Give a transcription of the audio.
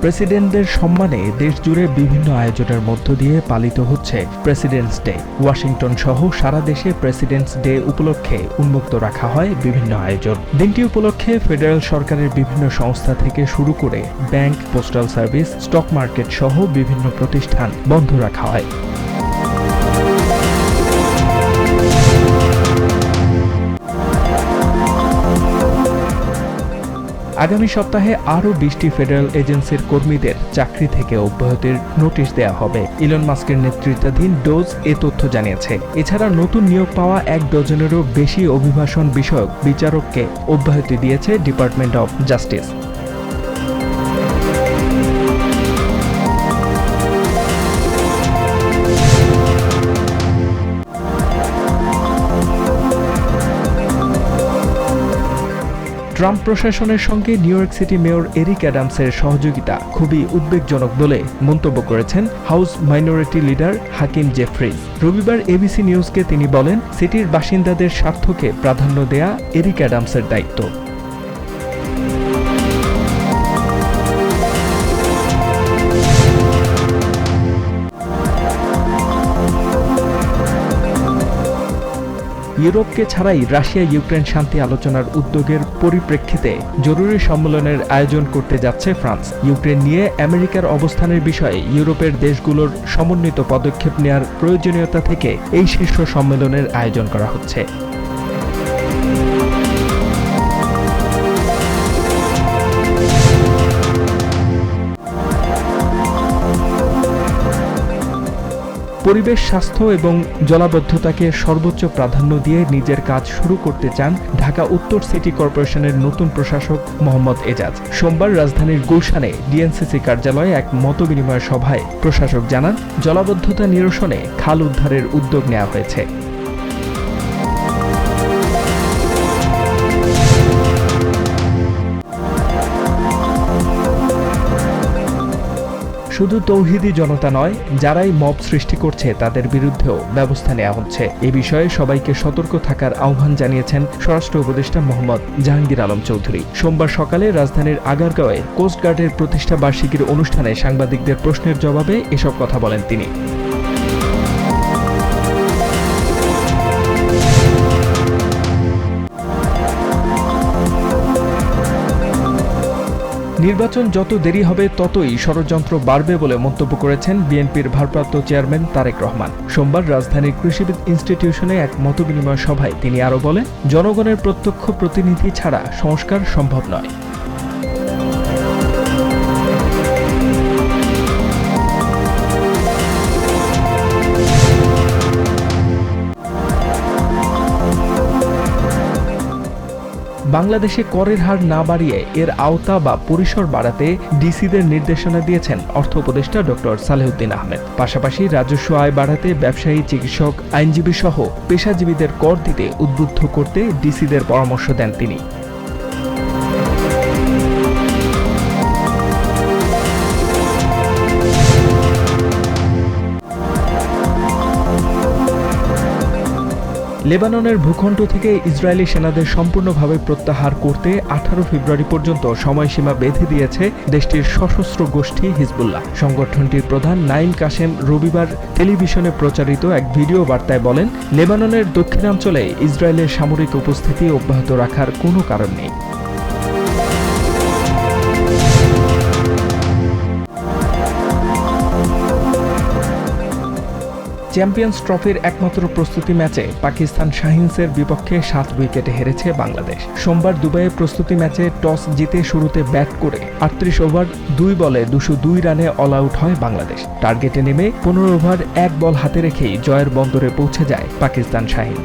প্রেসিডেন্টদের সম্মানে দেশজুড়ে বিভিন্ন আয়োজনের মধ্য দিয়ে পালিত হচ্ছে প্রেসিডেন্টস ডে। ওয়াশিংটন সহ সারা দেশে প্রেসিডেন্টস ডে উপলক্ষে উন্মুক্ত রাখা হয় বিভিন্ন আয়োজন। দিনটি উপলক্ষে ফেডারেল সরকারের বিভিন্ন সংস্থা থেকে শুরু করে bank, postal service, stock market সহ বিভিন্ন প্রতিষ্ঠান বন্ধ রাখা হয়। আগামী সপ্তাহে আরও 20টি ফেডারেল এজেন্সির কর্মীদের চাকরি থেকে অব্যাহতির নোটিশ দেওয়া হবে। ইলন মাস্কের নেতৃত্বাধীন ডোজ এ তথ্য জানিয়েছে। এছাড়া নতুন নিয়োগ পাওয়া 1 ডজনেরও বেশি অভিবাসন বিষয়ক বিচারককে অব্যাহতি দিয়েছে ডিপার্টমেন্ট অব জাস্টিস। ট্রাম্প প্রশাসনের সঙ্গে New York City mayor Eric অ্যাডামসের সহযোগিতা খুবই উদ্বেগজনক বলে মন্তব্য করেছেন House minority leader Hakeem Jeffries. রবিবার এবিসি নিউজকে তিনি বলেন, সিটির বাসিন্দাদের স্বার্থকে প্রাধান্য দেয়া এরিক অ্যাডামসের দায়িত্ব। ইউরোপকে ছাড়াই রাশিয়া ইউক্রেন শান্তি আলোচনার উদ্যোগের পরিপ্রেক্ষিতে জরুরি সম্মেলনের আয়োজন করতে যাচ্ছে ফ্রান্স। ইউক্রেন নিয়ে আমেরিকার অবস্থানের বিষয়ে ইউরোপের দেশগুলোর সমন্বিত পদক্ষেপ নেওয়ার প্রয়োজনীয়তা থেকে এই শীর্ষ সম্মেলনের আয়োজন করা হচ্ছে। পরিবেশ, স্বাস্থ্য এবং জলাবদ্ধতাকে সর্বোচ্চ প্রাধান্য দিয়ে নিজের কাজ শুরু করতে চান ঢাকা উত্তর সিটি কর্পোরেশনের নতুন প্রশাসক মোহাম্মদ এজাজ। সোমবার রাজধানীর গুলশানে ডিএনসিসি কার্যালয়ে এক মতবিনিময় সভায় প্রশাসক জানান, জলাবদ্ধতা নিরসনে খাল উদ্ধারের উদ্যোগ নেওয়া হয়েছে। শুধু তৌহিদি জনতা নয়, যারাই মব সৃষ্টি করছে তাদের বিরুদ্ধেও ব্যবস্থা নেওয়া হচ্ছে। এ বিষয়ে সবাইকে সতর্ক থাকার আহ্বান জানিয়েছেন স্বরাষ্ট্র উপদেষ্টা মোহাম্মদ জাহাঙ্গীর আলম চৌধুরী। সোমবার সকালে রাজধানীর আগারগাঁওয়ে কোস্টগার্ডের প্রতিষ্ঠা বার্ষিকীর অনুষ্ঠানে সাংবাদিকদের প্রশ্নের জবাবে এসব কথা বলেন তিনি। নির্বাচন যত দেরি হবে ততই ষড়যন্ত্র বাড়বে বলে মন্তব্য করেছেন বিএনপির ভারপ্রাপ্ত চেয়ারম্যান তারেক রহমান। সোমবার রাজধানীর কৃষিবিদ ইনস্টিটিউশনে এক মতবিনিময় সভায় তিনি আরও বলেন, জনগণের প্রত্যক্ষ প্রতিনিধি ছাড়া সংস্কার সম্ভব নয়। বাংলাদেশে করের হার না বাড়িয়ে এর আওতা বা পরিসর বাড়াতে ডিসিদের নির্দেশনা দিয়েছেন অর্থ উপদেষ্টা ডক্টর সালেহউদ্দিন আহমেদ। পাশাপাশি রাজস্ব আয় বাড়াতে ব্যবসায়ী, চিকিৎসক, আইনজীবী সহ পেশাজীবীদের কর দিতে উদ্বুদ্ধ করতে ডিসিদের পরামর্শ দেন তিনি। লেবাননের ভূখণ্ড থেকে ইসরায়েলি সেনাদের সম্পূর্ণভাবে প্রত্যাহার করতে 18 ফেব্রুয়ারি পর্যন্ত সময়সীমা বেঁধে দিয়েছে দেশটির সশস্ত্র গোষ্ঠী হিজবুল্লাহ। সংগঠনটির প্রধান নাঈম কাশেম রবিবার টেলিভিশনে প্রচারিত এক ভিডিও বার্তায় বলেন, লেবাননের দক্ষিণাঞ্চলে ইসরায়েলের সামরিক উপস্থিতি অব্যাহত রাখার কোনো কারণ নেই। চ্যাম্পিয়ন্স ট্রফির একমাত্র প্রস্তুতি ম্যাচে পাকিস্তান শাহিনসের বিপক্ষে 7 উইকেটে হেরেছে বাংলাদেশ। সোমবার দুবাইয়ে প্রস্তুতি ম্যাচে টস জিতে শুরুতে ব্যাট করে 38 ওভার 2 বলে 202 রানে অল আউট হয় বাংলাদেশ। টার্গেটে নেমে 15 ওভার 1 বল হাতে রেখেই জয়ের বন্দরে পৌঁছে যায় পাকিস্তান শাহিন।